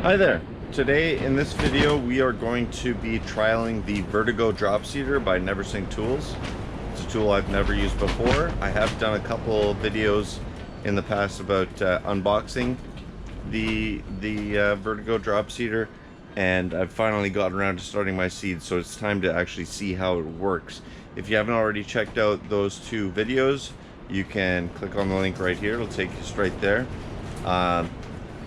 Hi there. Today in this video we are going to be trialing the Vertigo Drop Seeder by Neversink tools. It's a tool I've never used before. I have done a couple videos in the past about unboxing the Vertigo Drop Seeder, and I've finally gotten around to starting my seeds, so it's time to actually see how it works. If you haven't already checked out those two videos, you can click on the link right here. It'll take you straight there.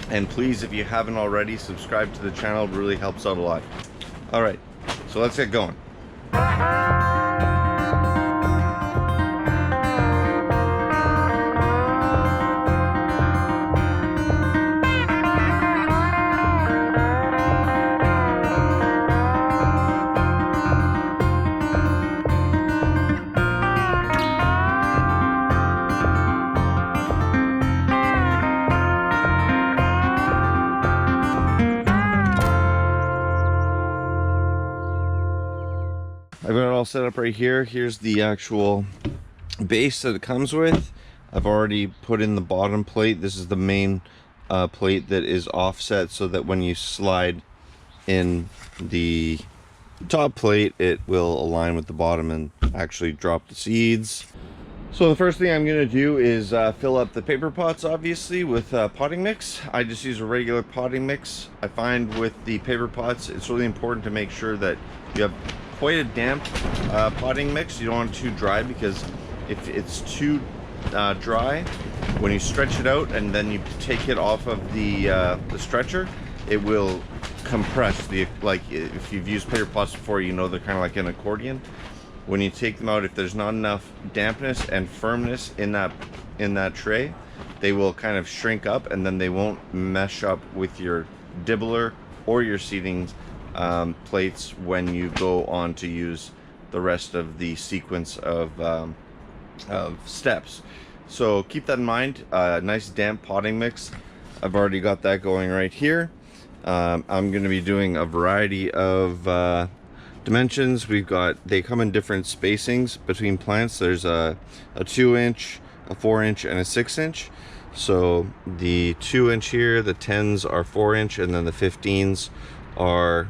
And please, if you haven't already, subscribe to the channel. It really helps out a lot. All right, so let's get going. I've got it all set up right here. Here's the actual base that it comes with. I've already put in the bottom plate. This is the main plate that is offset so that when you slide in the top plate, it will align with the bottom and actually drop the seeds. So the first thing I'm going to do is fill up the paper pots, obviously, with potting mix. I just use a regular potting mix. I find with the paper pots, it's really important to make sure that you have quite a damp potting mix. You don't want it too dry, because if it's too dry, when you stretch it out and then you take it off of the stretcher, it will compress. Like if you've used paper pots before, you know they're kind of like an accordion. When you take them out, if there's not enough dampness and firmness in that tray, they will kind of shrink up, and then they won't mesh up with your dibbler or your seeding plates when you go on to use the rest of the sequence of steps. So keep that in mind. Nice damp potting mix. I've already got that going right here. I'm going to be doing a variety of dimensions. They come in different spacings between plants. There's a 2-inch, a 4-inch, and a 6-inch. So the 2-inch here, the 10s are 4-inch, and then the 15s are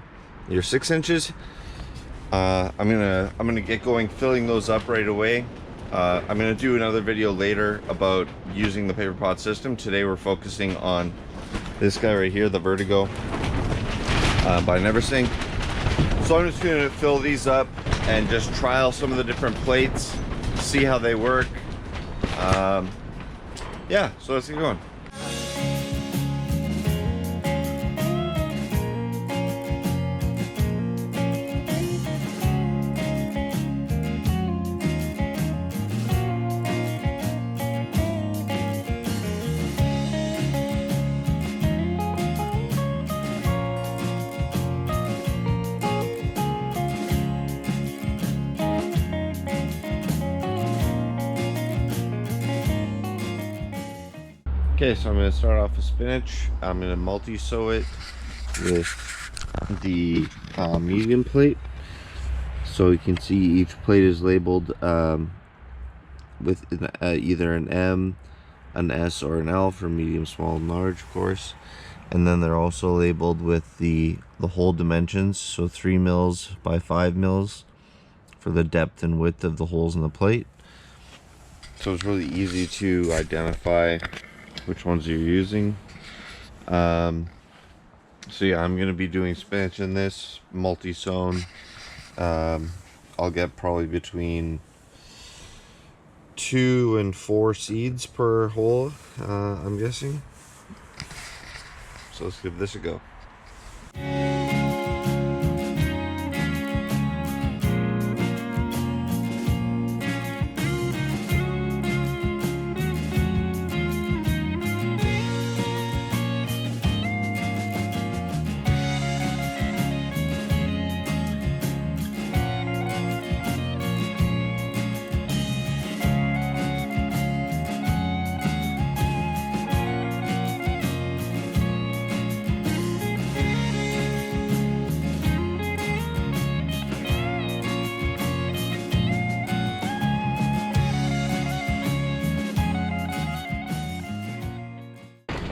your 6 inches. I'm gonna get going filling those up right away. I'm gonna do another video later about using the Paperpot system. Today we're focusing on this guy right here, the Vertigo by Neversink. So I'm just gonna fill these up and just trial some of the different plates, see how they work. Yeah, so let's get going. Okay, so I'm going to start off with spinach. I'm going to multi-sow it with the medium plate. So you can see each plate is labeled with either an M, an S, or an L for medium, small, and large, of course. And then they're also labeled with the hole dimensions, so 3 mils by 5 mils for the depth and width of the holes in the plate. So it's really easy to identify which ones you're using. So yeah, I'm gonna be doing spinach in this multi-sown. I'll get probably between 2 and 4 seeds per hole, I'm guessing. So let's give this a go.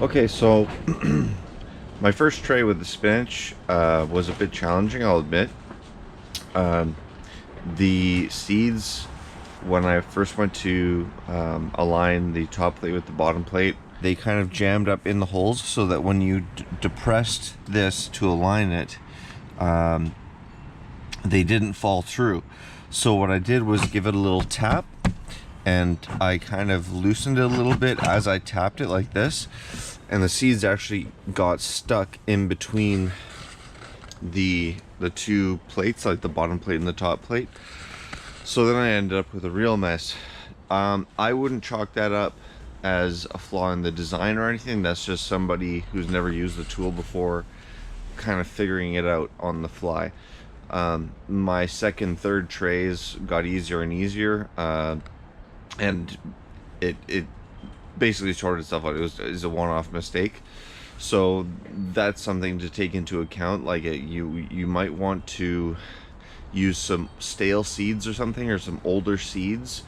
Okay, so My first tray with the spinach was a bit challenging, I'll admit. The seeds, when I first went to align the top plate with the bottom plate, they kind of jammed up in the holes, so that when you depressed this to align it, they didn't fall through. So what I did was give it a little tap, and I kind of loosened it a little bit as I tapped it like this, and the seeds actually got stuck in between the two plates, like the bottom plate and the top plate. So then I ended up with a real mess. I wouldn't chalk that up as a flaw in the design or anything. That's just somebody who's never used the tool before kind of figuring it out on the fly. My second, third trays got easier and easier, and it basically sorted itself out. It was a one-off mistake. So that's something to take into account. Like you might want to use some stale seeds or something, or some older seeds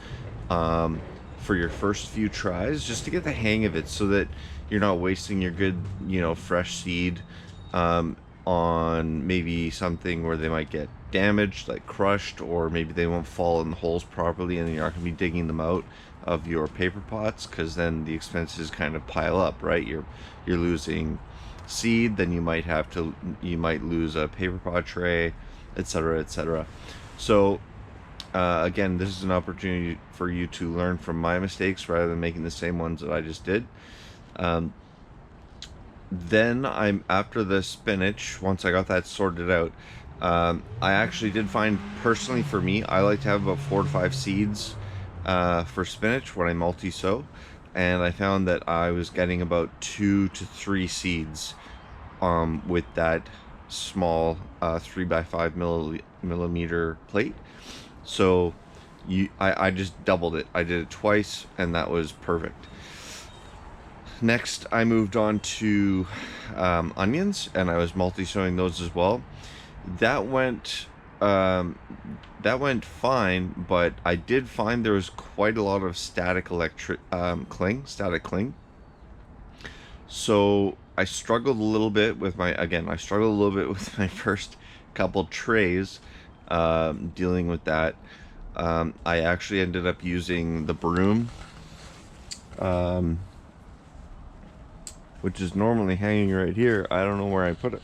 for your first few tries, just to get the hang of it, so that you're not wasting your good, fresh seed on maybe something where they might get damaged, like crushed, or maybe they won't fall in the holes properly, and you're not going to be digging them out of your paper pots, because then the expenses kind of pile up, right? You're losing seed, then you might lose a paper pot tray, etc., etc. So again, this is an opportunity for you to learn from my mistakes rather than making the same ones that I just did. Then after the spinach, once I got that sorted out, I actually did find, personally for me, I like to have about 4 to 5 seeds for spinach when I multi-sow, and I found that I was getting about 2 to 3 seeds with that small 3x5 millimeter plate. So I just doubled it. I did it twice, and that was perfect. Next, I moved on to onions, and I was multi-sowing those as well. That went fine, but I did find there was quite a lot of static cling. So I struggled a little bit with my first couple trays dealing with that. I actually ended up using the broom, which is normally hanging right here. I don't know where I put it,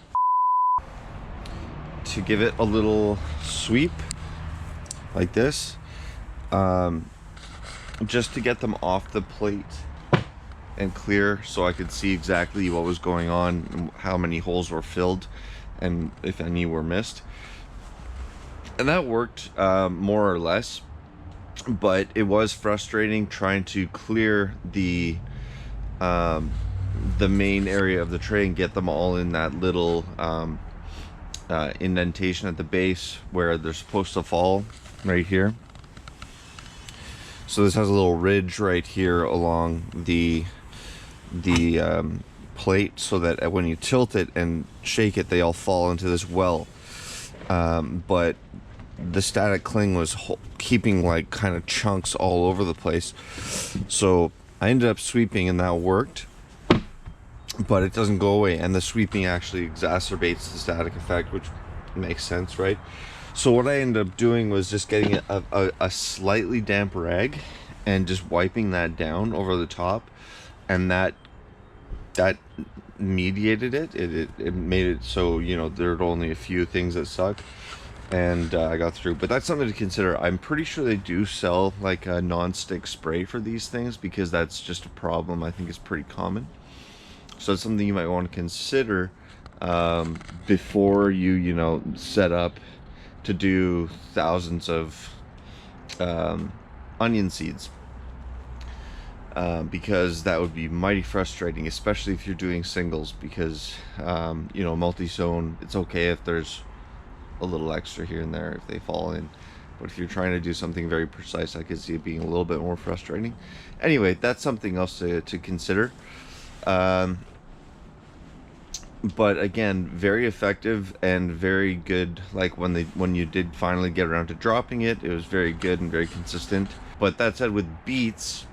to give it a little sweep like this, just to get them off the plate and clear, so I could see exactly what was going on and how many holes were filled and if any were missed. And that worked more or less, but it was frustrating trying to clear the main area of the tray and get them all in that little indentation at the base where they're supposed to fall, right here. So this has a little ridge right here along the plate, so that when you tilt it and shake it, they all fall into this well. But the static cling was keeping like kind of chunks all over the place, so I ended up sweeping, and that worked. But it doesn't go away, and the sweeping actually exacerbates the static effect, which makes sense, right? So what I ended up doing was just getting a slightly damp rag and just wiping that down over the top, and that mediated it. It made it so, there are only a few things that suck, and I got through. But that's something to consider. I'm pretty sure they do sell like a non-stick spray for these things, because that's just a problem I think is pretty common. So it's something you might want to consider before you set up to do thousands of onion seeds, because that would be mighty frustrating, especially if you're doing singles, because multi-sown, it's okay if there's a little extra here and there if they fall in, but if you're trying to do something very precise, I could see it being a little bit more frustrating. Anyway, that's something else to consider. But again, very effective and very good. Like when you did finally get around to dropping it, it was very good and very consistent. But that said, with beets,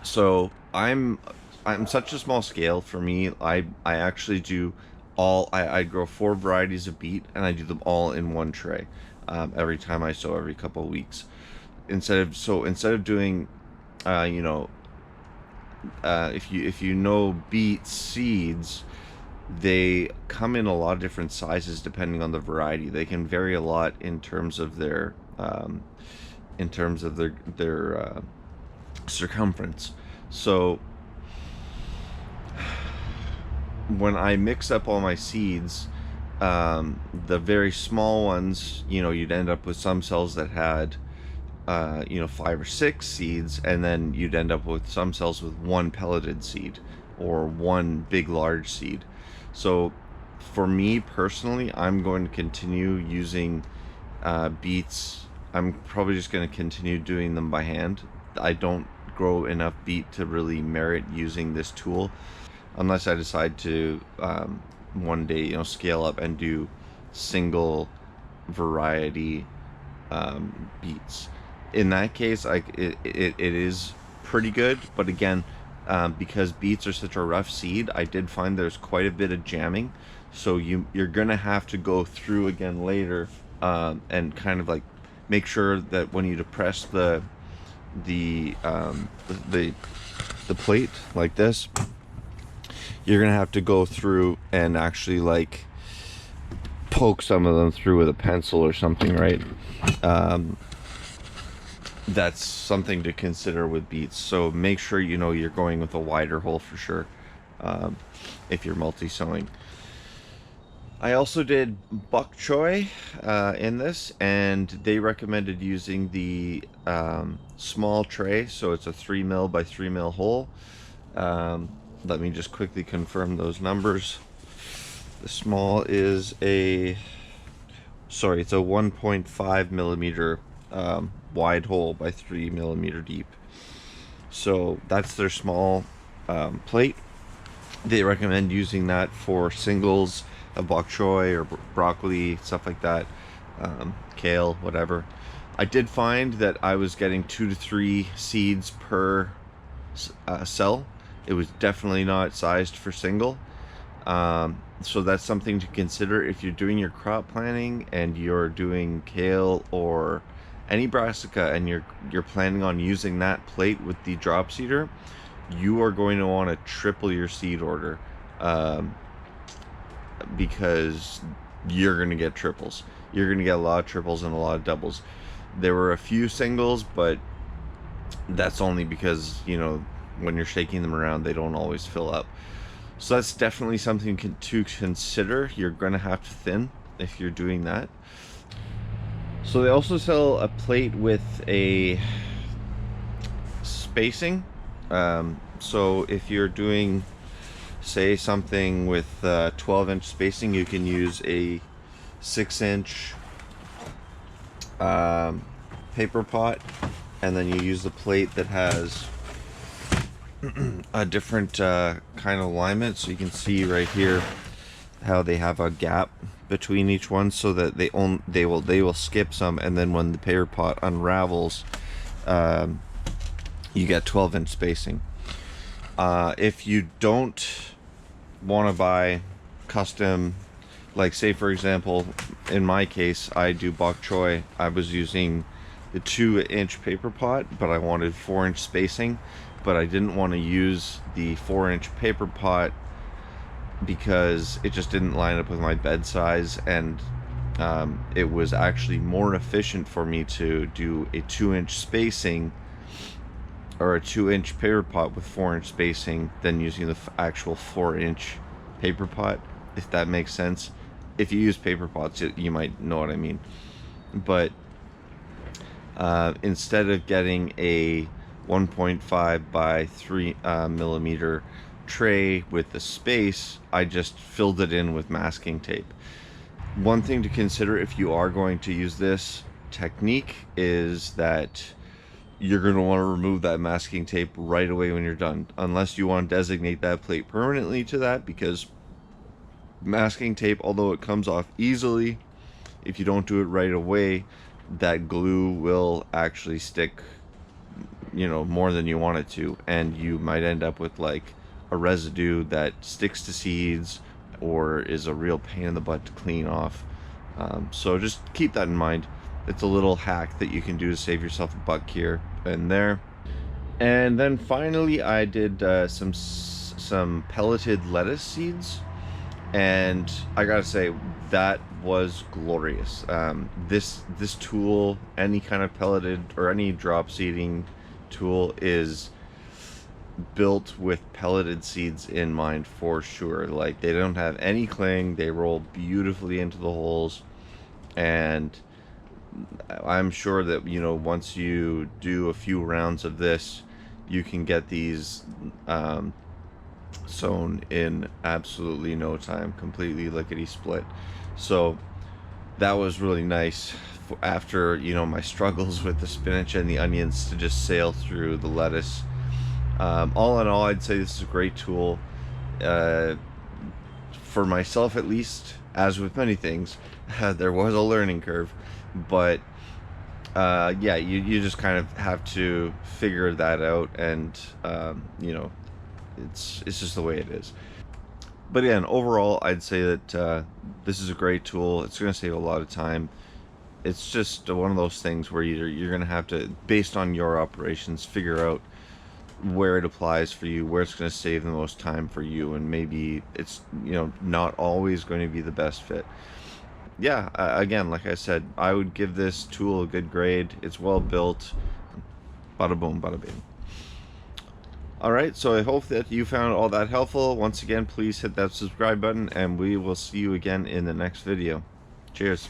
so I'm I'm such a small scale. For me, I actually do all, I grow 4 varieties of beet, and I do them all in one tray, every time I sow, every couple of weeks. Instead of doing, you know, if you know beet seeds, they come in a lot of different sizes depending on the variety. They can vary a lot in terms of their circumference. So when I mix up all my seeds, the very small ones, you know, you'd end up with some cells that had, you know, 5 or 6 seeds, and then you'd end up with some cells with one pelleted seed or one big large seed. So for me personally, I'm going to continue using beets. I'm probably just going to continue doing them by hand. I don't grow enough beet to really merit using this tool, unless I decide to, one day, you know, scale up and do single variety beets. In that case, it is pretty good, but again, because beets are such a rough seed, I did find there's quite a bit of jamming, so you're gonna have to go through again later, and kind of like make sure that when you depress the the plate like this, you're gonna have to go through and actually like poke some of them through with a pencil or something, right? That's something to consider with beets. So make sure you know you're going with a wider hole for sure, if you're multi-sowing. I also did bok choy in this, and they recommended using the small tray, so it's a 3 mil by 3 mil hole. Let me just quickly confirm those numbers. The small is it's a 1.5 millimeter wide hole by 3 millimeter deep. So that's their small plate. They recommend using that for singles of bok choy or broccoli, stuff like that, kale, whatever. I did find that I was getting 2 to 3 seeds per cell. It was definitely not sized for single. So that's something to consider if you're doing your crop planning and you're doing kale or any brassica, and you're planning on using that plate with the drop seeder. You are going to want to triple your seed order, because you're going to get triples. You're going to get a lot of triples and a lot of doubles. There were a few singles, but that's only because, you know, when you're shaking them around, they don't always fill up. So that's definitely something to consider. You're going to have to thin if you're doing that. So they also sell a plate with a spacing. So if you're doing, say, something with 12-inch spacing, you can use a 6-inch paper pot, and then you use the plate that has a different kind of alignment. So you can see right here how they have a gap between each one, so that they will skip some, and then when the paper pot unravels, you get 12-inch spacing. If you don't want to buy custom, like say for example, in my case, I do bok choy. I was using the 2-inch paper pot, but I wanted 4-inch spacing, but I didn't want to use the 4-inch paper pot because it just didn't line up with my bed size, and it was actually more efficient for me to do a 2-inch spacing, or a 2-inch paper pot with 4-inch spacing, than using the actual 4-inch paper pot, if that makes sense. If you use paper pots, you might know what I mean. But instead of getting a 1.5 by 3 millimeter tray with the space, I just filled it in with masking tape. One thing to consider if you are going to use this technique is that you're going to want to remove that masking tape right away when you're done, unless you want to designate that plate permanently to that, because masking tape, although it comes off easily, if you don't do it right away, that glue will actually stick, you know, more than you want it to, and you might end up with like a residue that sticks to seeds or is a real pain in the butt to clean off. So just keep that in mind. It's a little hack that you can do to save yourself a buck here and there. And then finally I did some pelleted lettuce seeds, and I gotta say that was glorious. This tool, any kind of pelleted or any drop seeding tool, is built with pelleted seeds in mind for sure. Like, they don't have any cling, they roll beautifully into the holes, and I'm sure that, you know, once you do a few rounds of this, you can get these sown in absolutely no time, completely lickety split. So that was really nice after, you know, my struggles with the spinach and the onions, to just sail through the lettuce. All in all, I'd say this is a great tool. For myself at least, as with many things, there was a learning curve, but yeah, you just kind of have to figure that out, and you know, it's just the way it is. But again, overall, I'd say that this is a great tool. It's going to save a lot of time. It's just one of those things where you're going to have to, based on your operations, figure out where it applies for you, where it's going to save the most time for you, and maybe it's, you know, not always going to be the best fit. Yeah, again, like I said, I would give this tool a good grade. It's well built. Bada boom, bada bing. Alright, so I hope that you found all that helpful. Once again, please hit that subscribe button, and we will see you again in the next video. Cheers.